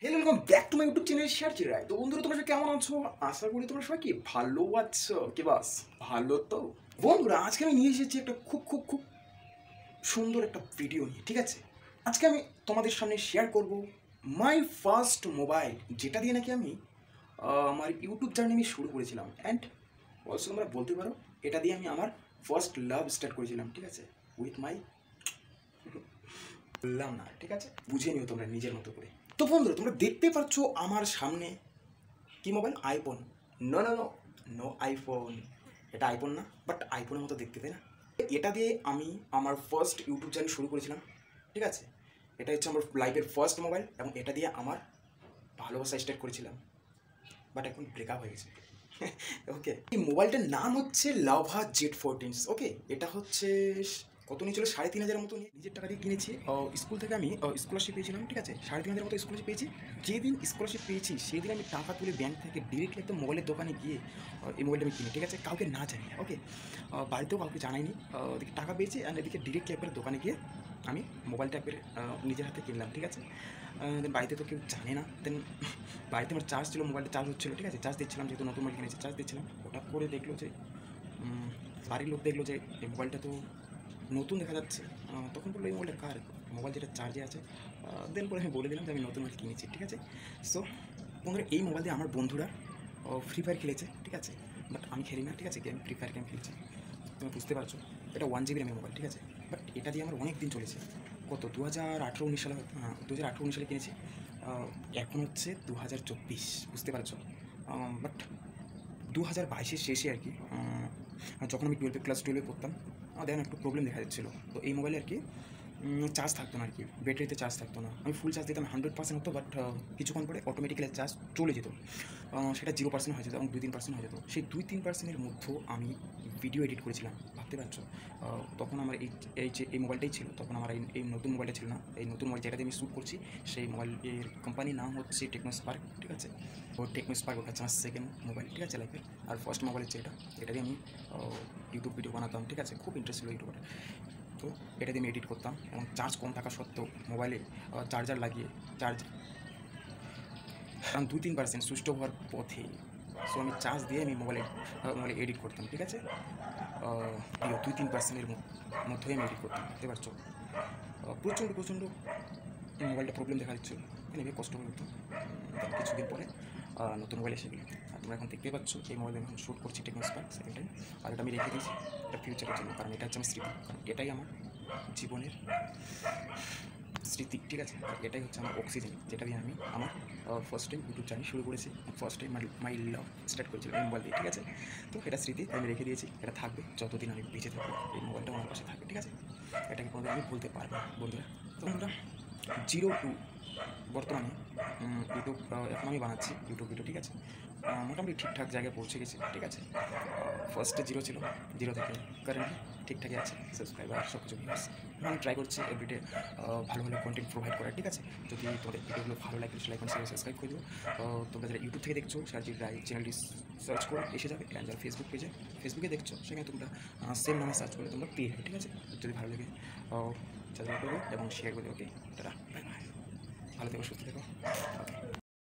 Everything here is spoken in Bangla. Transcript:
Hello welcome back to my YouTube channel শেয়ার চিরাই। তো বন্ধুরা তোমরা কেমন আছো? আশা করি তোমরা সবাই কি ভালো আছো কি বাস ভালো তো। বন্ধুরা আজকে আমি নিয়ে এসেছি একটা খুব সুন্দর একটা ভিডিও নিয়ে, ঠিক আছে? আজকে আমি তোমাদের সামনে শেয়ার করব মাই ফার্স্ট মোবাইল, যেটা দিয়ে নাকি আমি আমার ইউটিউব জার্নি আমি শুরু করেছিলাম। অ্যান্ড অলসো তোমরা বলতে পারো এটা দিয়ে আমি আমার ফার্স্ট লাভ স্টার্ট করেছিলাম, ঠিক আছে? উইথ মাই বললাম না, ঠিক আছে? বুঝে নিও তোমরা নিজের মতো করে। তো বন্ধুরা তোমরা দেখতে পাচ্ছ আমার সামনে কি mobile? IPhone. No no no no iPhone, এটা আইফোন না, বাট আইফোনের মতো দেখতে, তাই না? এটা দিয়ে আমি আমার ফার্স্ট ইউটিউব চ্যানেল শুরু করেছিলাম, ঠিক আছে? এটা হচ্ছে আমার লাইফের ফার্স্ট মোবাইল এবং এটা দিয়ে আমার ভালোবাসা স্টার্ট করেছিলাম, বাট এখন ব্রেকআপ হয়ে গেছে। ওকে, এই মোবাইলটার নাম হচ্ছে লাভা Z14। ওকে, এটা হচ্ছে কত নিয়েছিল? 3,500 মতো নিয়ে নিজের টাকা দিয়ে কিনেছি। স্কুল থেকে আমি স্কলারশিপ পেয়েছিলাম, ঠিক আছে? 3,500 মতো স্কলারশিপ পেয়েছি। যেদিন স্কলারশিপ পেয়েছি সেদিন আমি টাকা তুলে ব্যাংক থেকে ডিরেক্টলি একদম মোবাইলের দোকানে গিয়ে এই মোবাইলটা আমি কিনি, ঠিক আছে? কাউকে না জানি, ওকে? বাড়িতেও কাউকে জানাইনি। এদিকে টাকা পেয়েছি অ্যান্ড এদিকে ডিরেক্টলি একবারে দোকানে গিয়ে আমি মোবাইলটা একবারে নিজের হাতে কিনলাম, ঠিক আছে? দেন বাড়িতে তো কেউ জানে না। দেন বাড়িতে আমার চার্জ ছিল, মোবাইলটা চার্জ হচ্ছিলো, ঠিক আছে? চার্জ দিচ্ছিলাম, যেহেতু নতুন মোবাইল কিনেছি চার্জ দিচ্ছিলাম। হঠাৎ করে দেখলো যে বাড়ির লোক দেখলো যে এই মোবাইলটা তো নতুন দেখা যাচ্ছে। তখন বললো এই মোবাইলটা কার? মোবাইল যেটা চার্জে আছে। দেন পরে আমি বলে দিলাম যে আমি নতুন মোবাইল কিনেছি, ঠিক আছে? সো বন্ধুরা এই মোবাইল দিয়ে আমার বন্ধুরা ফ্রি ফায়ার খেলেছে, ঠিক আছে? বাট আমি খেলি না, ঠিক আছে? গেম ফ্রি ফায়ার গেম খেলেছি, তুমি বুঝতে পারছো। এটা 1 GB র্যামের মোবাইল, ঠিক আছে? বাট এটা দিয়ে আমার অনেক দিন চলেছে। কত 2018-19 সালে, হ্যাঁ 2018-19 সালে কিনেছি। এখন হচ্ছে 2024, বুঝতে পারছো? বাট 2022-এর শেষে আর কি, যখন আমি ক্লাস 12-এ পড়তাম, দেখেন একটু প্রবলেম দেখা যাচ্ছিলো। তো এই মোবাইলে আর কি চার্জ থাকতো না আর কি, ব্যাটারিতে চার্জ থাকতো না। আমি ফুল চার্জ দিতাম 100% হতো, বাট কিছুক্ষণ পরে অটোমেটিক্যালি চার্জ চলে যেত। সেটা 0% হয়ে যেত এবং 2-3% হয়ে যেত। সেই 2-3%-এর মধ্যেও আমি ভিডিও এডিট করেছিলাম, ভাবতে পারছো? তখন আমার এই মোবাইলটাই ছিল, তখন আমার এই নতুন মোবাইলটা ছিল না। এই নতুন মোবাইল যেটাতে আমি শ্যুট করছি সেই মোবাইলের কোম্পানির নাম হচ্ছে টেকনো স্পার্ক, ঠিক আছে? তো টেকনো স্পার্ক ওটা হচ্ছে আমার সেকেন্ড মোবাইল, ঠিক আছে? লাইফের। আর ফার্স্ট মোবাইল হচ্ছে এটা দিয়ে আমি ইউটিউব ভিডিও বানাতাম, ঠিক আছে? খুব ইন্টারেস্ট ছিল ইউটিউবে। তো এটা দিয়ে আমি এডিট করতাম এবং চার্জ কম থাকা সত্ত্বেও মোবাইলে চার্জার লাগিয়ে কারণ 2-3% সুইচ অফ হওয়ার পথে, সো আমি চার্জ দিয়ে আমি মোবাইলে এডিট করতাম, ঠিক আছে? 2-3%-এর মধ্যেই আমি এডিট করতাম, বুঝতে পারছো? প্রচণ্ড মোবাইলটা প্রবলেম দেখা দিচ্ছিল, এনে কষ্ট হয়ে হতো। কিছুদিন পরে নতুন মোবাইল এসে গেলো। আর তোমরা এখন দেখতে পাচ্ছ এই মোবাইল এখন শ্যুট করছি টেকনো স্পার্ক সেকেন্ড টাইম। আর এটা আমি রেখে দিয়েছি এটা ফিউচারের জন্য, কারণ এটা হচ্ছে আমার স্মৃতি, কারণ এটাই আমার জীবনের স্মৃতি, ঠিক আছে? আর এটাই হচ্ছে আমার অক্সিজেন, যেটা দিয়ে আমি আমার ফার্স্ট টাইম ইউটিউব চ্যানেল শুরু করেছি, first time my love start করেছিলাম এই মোবাইল দিয়ে, ঠিক আছে? তো এটা স্মৃতি, আমি রেখে দিয়েছি। এটা থাকবে যতদিন আমি বেঁচে থাকবো, এই মোবাইলটা আমার পাশে থাকবে, ঠিক আছে? এটাকে কোনোদিন আমি ভুলতে পারবো না বন্ধুরা। তো বন্ধুরা 02 বর্তমানে ইউটিউব এখন আমি বানাচ্ছি ইউটিউব ভিডিও, ঠিক আছে? মোটামুটি ঠিকঠাক জায়গায় পৌঁছে গেছি, ঠিক আছে? ফার্স্টে 0 ছিল, 0 থেকে কারেন্টলি ঠিকঠাকই আছে, সাবস্ক্রাইবার সব কিছু ভিউস। আমি ট্রাই করছি এভরিডে ভালো কন্টেন্ট প্রোভাইড করার, ঠিক আছে? যদি তোমাদের ভিডিওগুলো ভালো লাগে লাইক অ্যান্ড শেয়ার সাবস্ক্রাইব করে দেবো। তোমরা যারা ইউটিউব থেকে দেখছো সার্জিল রায় চ্যানেলটি সার্চ করে এসে যাবে। অ্যান্ড যারা ফেসবুকে দেখছো সেখানে তোমরা সেম নামে সার্চ করে তোমরা পেয়ে যাবে, ঠিক আছে? যদি ভালো লাগে সাবস্ক্রাইব করবে এবং শেয়ার করে দেবে। ওকে, টাটা, বাই বাই, ভালো থেকো, সুস্থ থেকো, ওকে।